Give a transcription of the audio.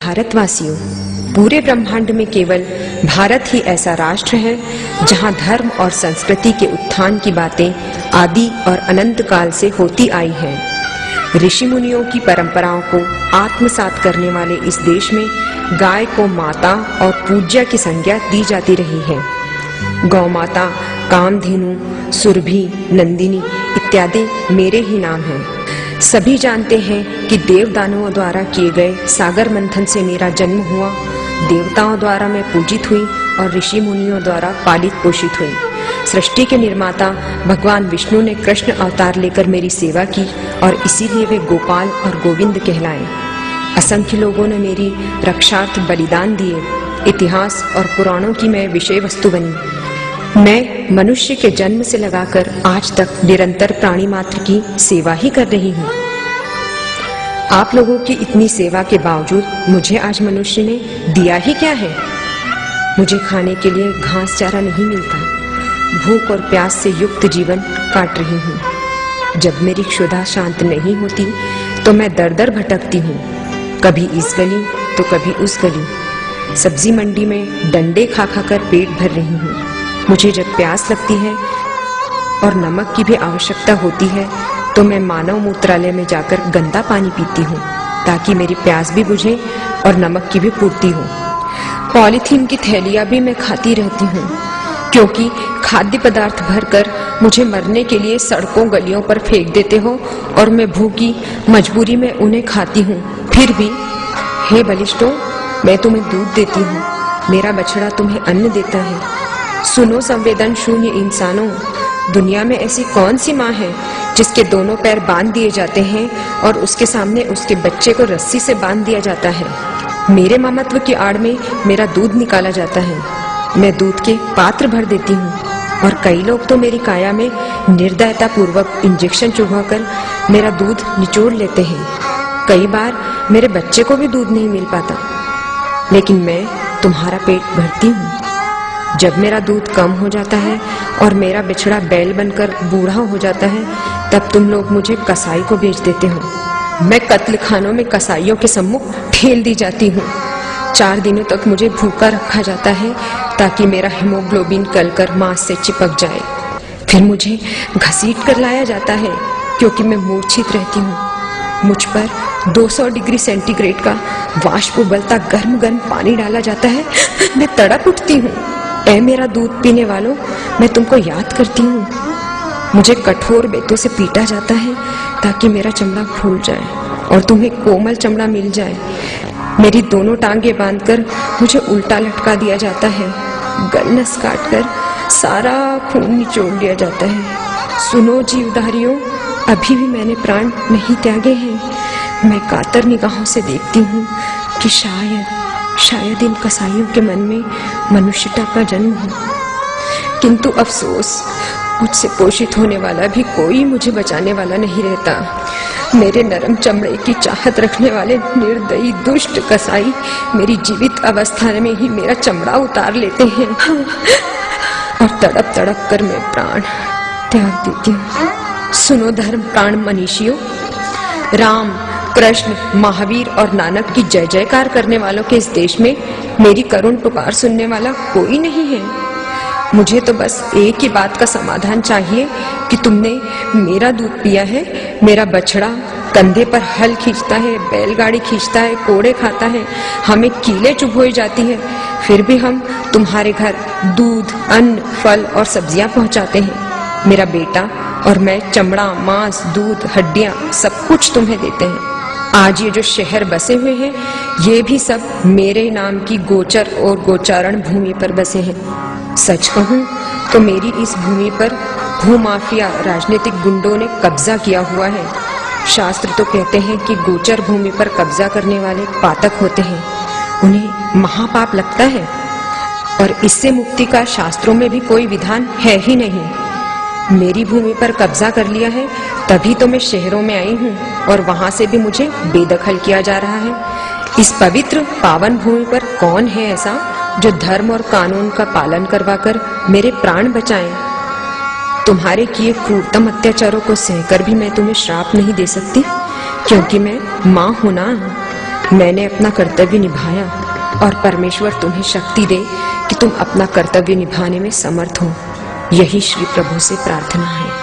भारतवासियों, पूरे ब्रह्मांड में केवल भारत ही ऐसा राष्ट्र है जहां धर्म और संस्कृति के उत्थान की बातें आदि और अनंत काल से होती आई हैं। ऋषि मुनियों की परंपराओं को आत्मसात करने वाले इस देश में गाय को माता और पूज्य की संज्ञा दी जाती रही है। गौ माता, कामधेनु, सुरभि, नंदिनी इत्यादि मेरे ही नाम हैं। सभी जानते हैं कि देव दानवों द्वारा किए गए सागर मंथन से मेरा जन्म हुआ, देवताओं द्वारा मैं पूजित हुई और ऋषि मुनियों द्वारा पालित पोषित हुई। सृष्टि के निर्माता भगवान विष्णु ने कृष्ण अवतार लेकर मेरी सेवा की और इसीलिए वे गोपाल और गोविंद कहलाए। असंख्य लोगों ने मेरी रक्षार्थ बलिदान दिए। इतिहास और पुराणों की मैं विषय वस्तु बनी। मैं मनुष्य के जन्म से लगाकर आज तक निरंतर प्राणी मात्र की सेवा ही कर रही हूँ। आप लोगों की इतनी सेवा के बावजूद मुझे आज मनुष्य ने दिया ही क्या है? मुझे खाने के लिए घास चारा नहीं मिलता। भूख और प्यास से युक्त जीवन काट रही हूँ। जब मेरी क्षुधा शांत नहीं होती तो मैं दर दर भटकती हूँ, कभी इस गली तो कभी उस गली। सब्जी मंडी में डंडे खा खा कर पेट भर रही हूँ। मुझे जब प्यास लगती है और नमक की भी आवश्यकता होती है तो मैं मानव मूत्रालय में जाकर गंदा पानी पीती हूँ ताकि मेरी प्यास भी बुझे और नमक की भी पूर्ति हो। पॉलीथीन की थैलियां भी मैं खाती रहती हूँ क्योंकि खाद्य पदार्थ भरकर मुझे मरने के लिए सड़कों गलियों पर फेंक देते हो और मैं भूखी मजबूरी में उन्हें खाती हूँ। फिर भी हे बलिष्ठों, मैं तुम्हें दूध देती हूँ, मेरा बछड़ा तुम्हें अन्न देता है। सुनो संवेदन शून्य इंसानों, दुनिया में ऐसी कौन सी माँ है जिसके दोनों पैर बांध दिए जाते हैं और उसके सामने उसके बच्चे को रस्सी से बांध दिया जाता है। मेरे ममत्व की आड़ में मेरा दूध निकाला जाता है। मैं दूध के पात्र भर देती हूँ और कई लोग तो मेरी काया में निर्दयता पूर्वक इंजेक्शन चुभवाकर मेरा दूध निचोड़ लेते हैं। कई बार मेरे बच्चे को भी दूध नहीं मिल पाता, लेकिन मैं तुम्हारा पेट भरती हूँ। जब मेरा दूध कम हो जाता है और मेरा बिछड़ा बैल बनकर बूढ़ा हो जाता है तब तुम लोग मुझे कसाई को बेच देते हो। मैं कत्ल खानों में कसाईयों के सम्मुख ठेल दी जाती हूँ। 4 दिनों तक मुझे भूखा रखा जाता है ताकि मेरा हीमोग्लोबिन गलकर मांस से चिपक जाए। फिर मुझे घसीट कर लाया जाता है क्योंकि मैं मूर्छित रहती हूँ। मुझ पर 200 डिग्री सेंटीग्रेड का वाष्प उबलता गर्म गर्म पानी डाला जाता है। मैं तड़प उठती हूँ। ऐ मेरा दूध पीने वालों, मैं तुमको याद करती हूँ। मुझे कठोर बेतों से पीटा जाता है ताकि मेरा चमड़ा फूल जाए और तुम्हें कोमल चमड़ा मिल जाए। मेरी दोनों टांगे बांधकर मुझे उल्टा लटका दिया जाता है। गलनस काटकर सारा खून निचोड़ लिया जाता है। सुनो जीवधारियों, अभी भी मैंने प्राण नहीं त्यागे हैं। मैं कातर निगाहों से देखती हूँ कि शायद इन कसाईयों के मन में मनुष्यता का जन्म हो, किंतु अफसोस मुझसे पोषित होने वाला भी कोई मुझे बचाने वाला नहीं रहता। मेरे नरम चमड़े की चाहत रखने वाले निर्दयी दुष्ट कसाई मेरी जीवित अवस्था में ही मेरा चमड़ा उतार लेते हैं और तड़प तड़प कर मैं प्राण त्याग देती हूँ। सुनो धर्म प्राण मनीषियों, राम, कृष्ण, महावीर और नानक की जय जयकार करने वालों के इस देश में मेरी करुण पुकार सुनने वाला कोई नहीं है। मुझे तो बस एक ही बात का समाधान चाहिए कि तुमने मेरा दूध पिया है। मेरा बछड़ा कंधे पर हल खींचता है, बैलगाड़ी खींचता है, कोड़े खाता है, हमें कीले चुभोई जाती है, फिर भी हम तुम्हारे घर दूध, अन्न, फल और सब्जियां पहुंचाते हैं। मेरा बेटा और मैं चमड़ा, मांस, दूध, हड्डियां सब कुछ तुम्हें देते हैं। आज ये जो शहर बसे हुए हैं ये भी सब मेरे नाम की गोचर और गोचारण भूमि पर बसे हैं। सच कहूं तो मेरी इस भूमि पर भूमाफिया राजनीतिक गुंडों ने कब्जा किया हुआ है। शास्त्र तो कहते हैं कि गोचर भूमि पर कब्जा करने वाले पातक होते हैं, उन्हें महापाप लगता है और इससे मुक्ति का शास्त्रों में भी कोई विधान है ही नहीं। मेरी भूमि पर कब्जा कर लिया है तभी तो मैं शहरों में आई हूँ और वहां से भी मुझे बेदखल किया जा रहा है। इस पवित्र पावन भूमि पर कौन है ऐसा जो धर्म और कानून का पालन करवाकर मेरे प्राण बचाए? तुम्हारे किए क्रूरतम अत्याचारों को सहकर भी मैं तुम्हें श्राप नहीं दे सकती क्योंकि मैं माँ हूं ना। मैंने अपना कर्तव्य निभाया और परमेश्वर तुम्हें शक्ति दे कि तुम अपना कर्तव्य निभाने में समर्थ हो। यही श्री प्रभु से प्रार्थना है।